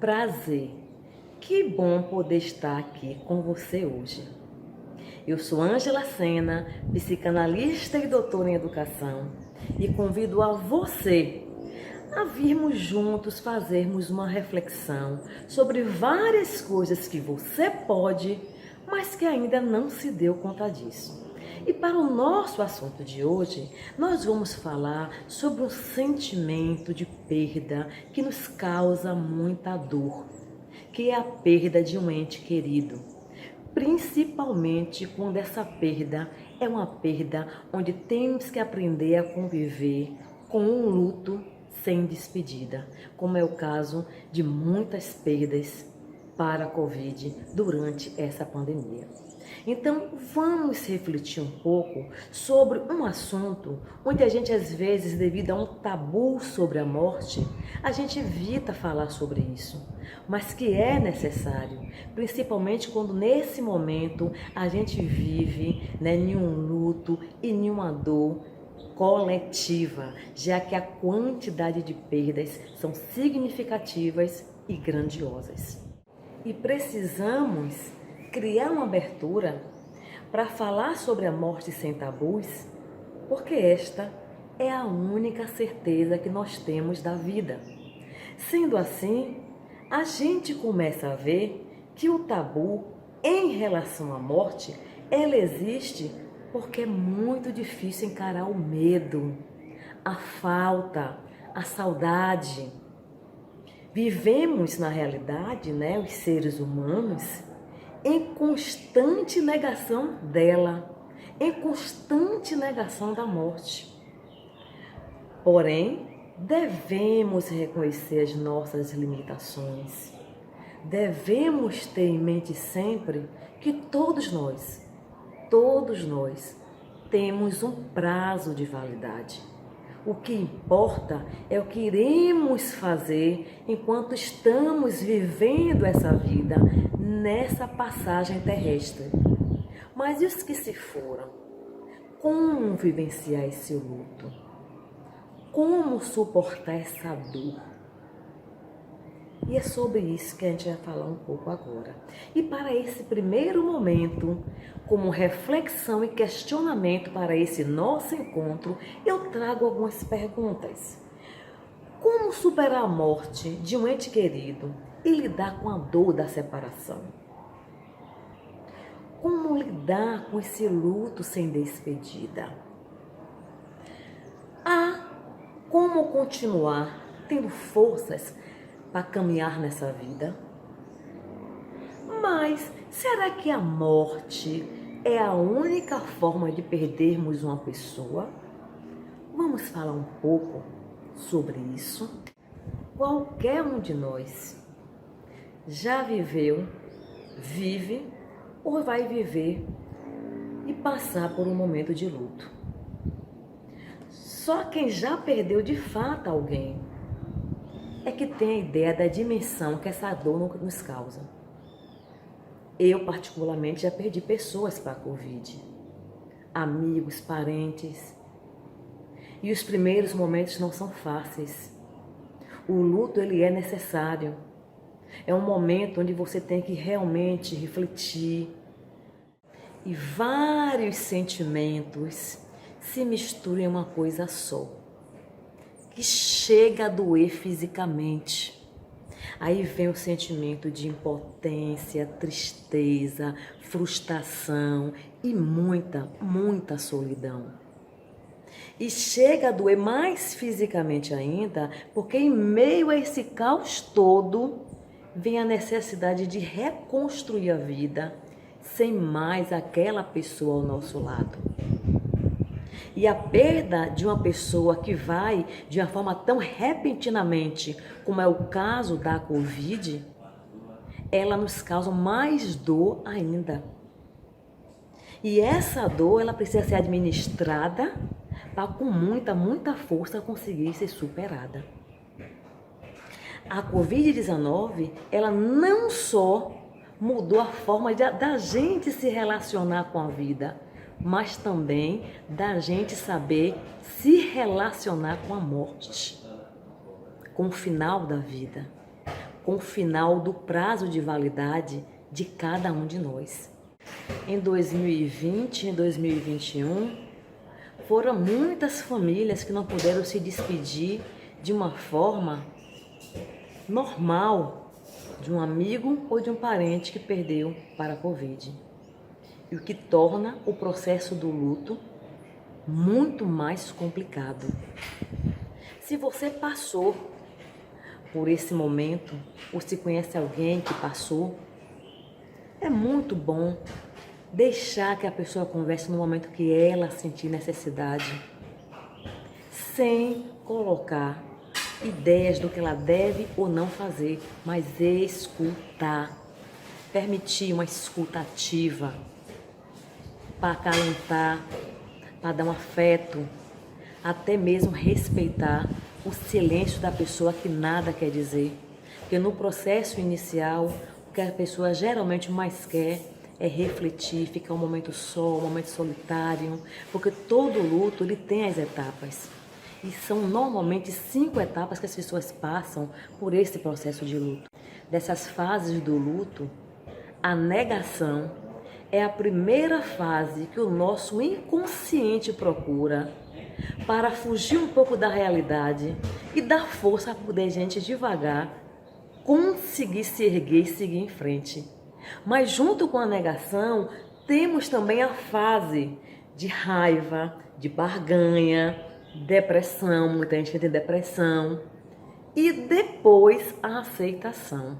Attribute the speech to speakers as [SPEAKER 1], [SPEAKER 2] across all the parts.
[SPEAKER 1] Prazer, que bom poder estar aqui com você hoje. Eu sou Ângela Sena, psicanalista e doutora em educação, e convido a você a virmos juntos fazermos uma reflexão sobre várias coisas que você pode, mas que ainda não se deu conta disso. E para o nosso assunto de hoje, nós vamos falar sobre um sentimento de perda que nos causa muita dor, que é a perda de um ente querido. Principalmente quando essa perda é uma perda onde temos que aprender a conviver com um luto sem despedida, como é o caso de muitas perdas para a Covid durante essa pandemia. Então, vamos refletir um pouco sobre um assunto onde a gente, às vezes, devido a um tabu sobre a morte, a gente evita falar sobre isso, mas que é necessário, principalmente quando nesse momento a gente vive em um luto e em uma dor coletiva, já que a quantidade de perdas são significativas e grandiosas. E precisamos criar uma abertura para falar sobre a morte sem tabus, porque esta é a única certeza que nós temos da vida. Sendo assim, a gente começa a ver que o tabu em relação à morte, ela existe porque é muito difícil encarar o medo, a falta, a saudade. Vivemos na realidade, os seres humanos, em constante negação dela, em constante negação da morte. Porém, devemos reconhecer as nossas limitações. Devemos ter em mente sempre que todos nós temos um prazo de validade. O que importa é o que iremos fazer enquanto estamos vivendo essa vida nessa passagem terrestre. Mas e os que se foram? Como vivenciar esse luto? Como suportar essa dor? E é sobre isso que a gente vai falar um pouco agora. E para esse primeiro momento, como reflexão e questionamento para esse nosso encontro, eu trago algumas perguntas. Como superar a morte de um ente querido e lidar com a dor da separação? Como lidar com esse luto sem despedida? Como continuar tendo forças para caminhar nessa vida? Mas será que a morte é a única forma de perdermos uma pessoa? Vamos falar um pouco sobre isso. Qualquer um de nós já viveu, vive ou vai viver e passar por um momento de luto. Só quem já perdeu de fato alguém é que tem a ideia da dimensão que essa dor nos causa. Eu, particularmente, já perdi pessoas para a Covid. Amigos, parentes. E os primeiros momentos não são fáceis. O luto, ele é necessário. É um momento onde você tem que realmente refletir. E vários sentimentos se misturam em uma coisa só, que chega a doer fisicamente. Aí vem o sentimento de impotência, tristeza, frustração e muita solidão. E chega a doer mais fisicamente ainda, porque em meio a esse caos todo, vem a necessidade de reconstruir a vida sem mais aquela pessoa ao nosso lado. E a perda de uma pessoa que vai de uma forma tão repentinamente, como é o caso da Covid, ela nos causa mais dor ainda. E essa dor, ela precisa ser administrada para com muita força conseguir ser superada. A Covid-19, ela não só mudou a forma da gente se relacionar com a vida, mas também da gente saber se relacionar com a morte, com o final da vida. com o final do prazo de validade de cada um de nós. Em 2020 e em 2021, foram muitas famílias que não puderam se despedir de uma forma normal de um amigo ou de um parente que perdeu para a Covid. E o que torna o processo do luto muito mais complicado. Se você passou por esse momento, ou se conhece alguém que passou, é muito bom deixar que a pessoa converse no momento que ela sentir necessidade, sem colocar ideias do que ela deve ou não fazer, mas escutar, permitir uma escuta ativa, para acalentar, para dar um afeto, até mesmo respeitar o silêncio da pessoa que nada quer dizer. Porque no processo inicial, o que a pessoa geralmente mais quer é refletir, ficar um momento só, um momento solitário, porque todo luto ele tem as etapas. E são normalmente 5 etapas que as pessoas passam por esse processo de luto. Dessas fases do luto, a negação é a primeira fase que o nosso inconsciente procura para fugir um pouco da realidade e dar força para poder a gente devagar conseguir se erguer e seguir em frente. Mas junto com a negação, temos também a fase de raiva, de barganha, depressão, muita gente tem depressão, e depois a aceitação.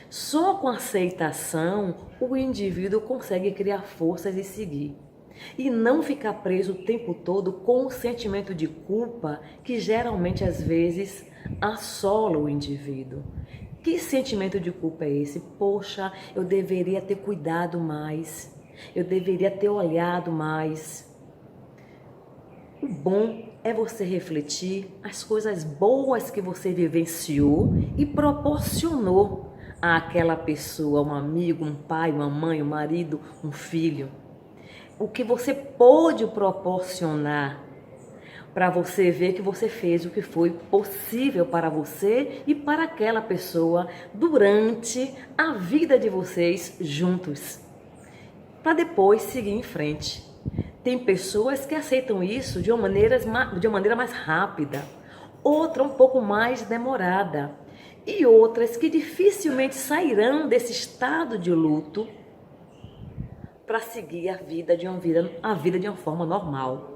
[SPEAKER 1] Só com a aceitação o indivíduo consegue criar forças e seguir. E não ficar preso o tempo todo com o sentimento de culpa que geralmente às vezes assola o indivíduo. Que sentimento de culpa é esse? Poxa, eu deveria ter cuidado mais, eu deveria ter olhado mais. O bom é você refletir as coisas boas que você vivenciou e proporcionou àquela pessoa, um amigo, um pai, uma mãe, um marido, um filho. O que você pôde proporcionar para você ver que você fez o que foi possível para você e para aquela pessoa durante a vida de vocês juntos, para depois seguir em frente. Tem pessoas que aceitam isso de uma maneira mais rápida, outra um pouco mais demorada, e outras que dificilmente sairão desse estado de luto para seguir a vida de uma forma normal.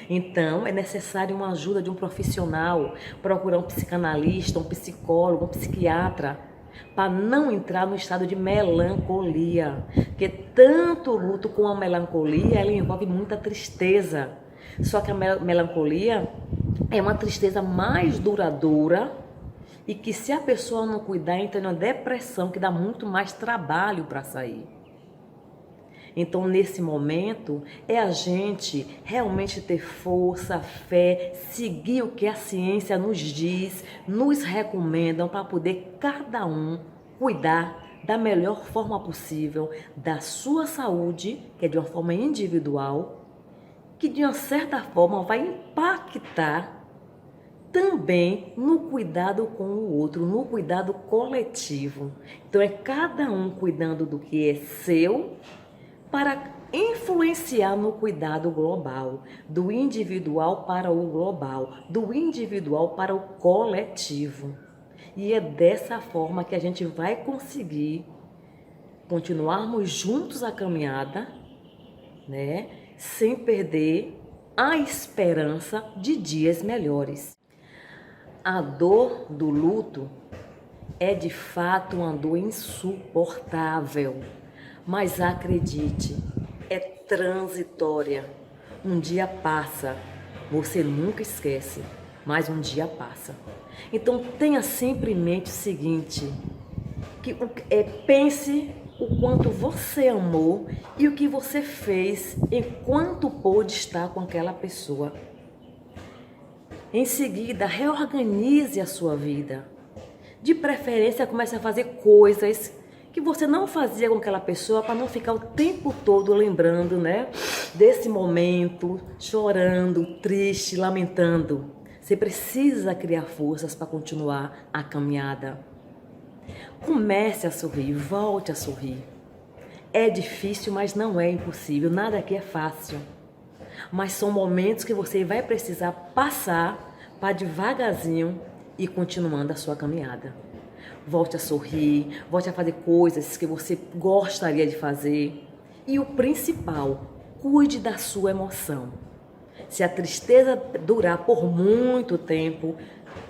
[SPEAKER 1] Então, é necessário uma ajuda de um profissional, procurar um psicanalista, um psicólogo, um psiquiatra, para não entrar no estado de melancolia. Porque tanto o luto como a melancolia, ela envolve muita tristeza. Só que a melancolia é uma tristeza mais duradoura e que se a pessoa não cuidar, entra numa depressão que dá muito mais trabalho para sair. Então, nesse momento, é a gente realmente ter força, fé, seguir o que a ciência nos diz, nos recomendam para poder cada um cuidar da melhor forma possível da sua saúde, que é de uma forma individual, que de uma certa forma vai impactar também no cuidado com o outro, no cuidado coletivo. Então, é cada um cuidando do que é seu, para influenciar no cuidado global, do individual para o global, do individual para o coletivo. E é dessa forma que a gente vai conseguir continuarmos juntos a caminhada, né, sem perder a esperança de dias melhores. A dor do luto é de fato uma dor insuportável. Mas acredite, é transitória. Um dia passa, você nunca esquece, mas um dia passa. Então tenha sempre em mente o seguinte, pense o quanto você amou e o que você fez enquanto pôde estar com aquela pessoa. Em seguida, reorganize a sua vida. De preferência, comece a fazer coisas que você não fazia com aquela pessoa para não ficar o tempo todo lembrando, né, desse momento, chorando, triste, lamentando. Você precisa criar forças para continuar a caminhada. Comece a sorrir, volte a sorrir. É difícil, mas não é impossível. Nada aqui é fácil. Mas são momentos que você vai precisar passar para devagarzinho ir continuando a sua caminhada. Volte a sorrir, volte a fazer coisas que você gostaria de fazer. E o principal, cuide da sua emoção. Se a tristeza durar por muito tempo,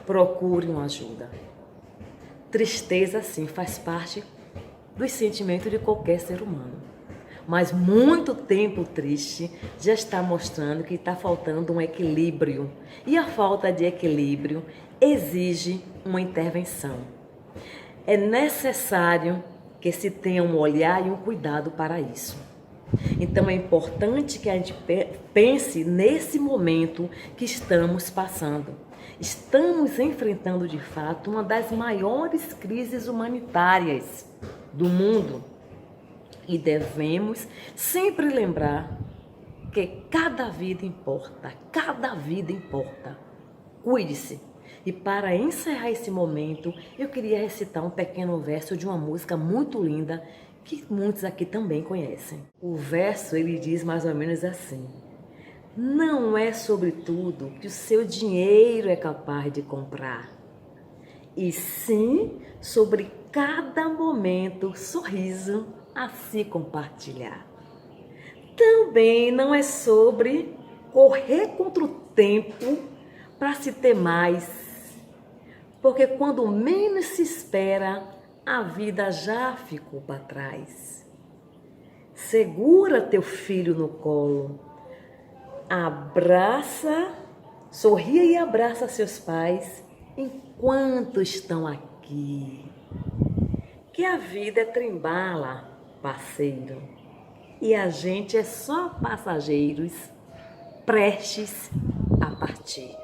[SPEAKER 1] procure uma ajuda. Tristeza, sim, faz parte dos sentimentos de qualquer ser humano. Mas muito tempo triste já está mostrando que está faltando um equilíbrio. E a falta de equilíbrio exige uma intervenção. É necessário que se tenha um olhar e um cuidado para isso. Então é importante que a gente pense nesse momento que estamos passando. Estamos enfrentando de fato uma das maiores crises humanitárias do mundo e devemos sempre lembrar que cada vida importa, cada vida importa. Cuide-se. E para encerrar esse momento, eu queria recitar um pequeno verso de uma música muito linda que muitos aqui também conhecem. O verso, ele diz mais ou menos assim: não é sobre tudo que o seu dinheiro é capaz de comprar, e sim sobre cada momento, sorriso a se compartilhar. Também não é sobre correr contra o tempo para se ter mais, porque quando menos se espera, a vida já ficou para trás. Segura teu filho no colo, abraça, sorria e abraça seus pais enquanto estão aqui. Que a vida é trem-bala, parceiro, e a gente é só passageiros prestes a partir.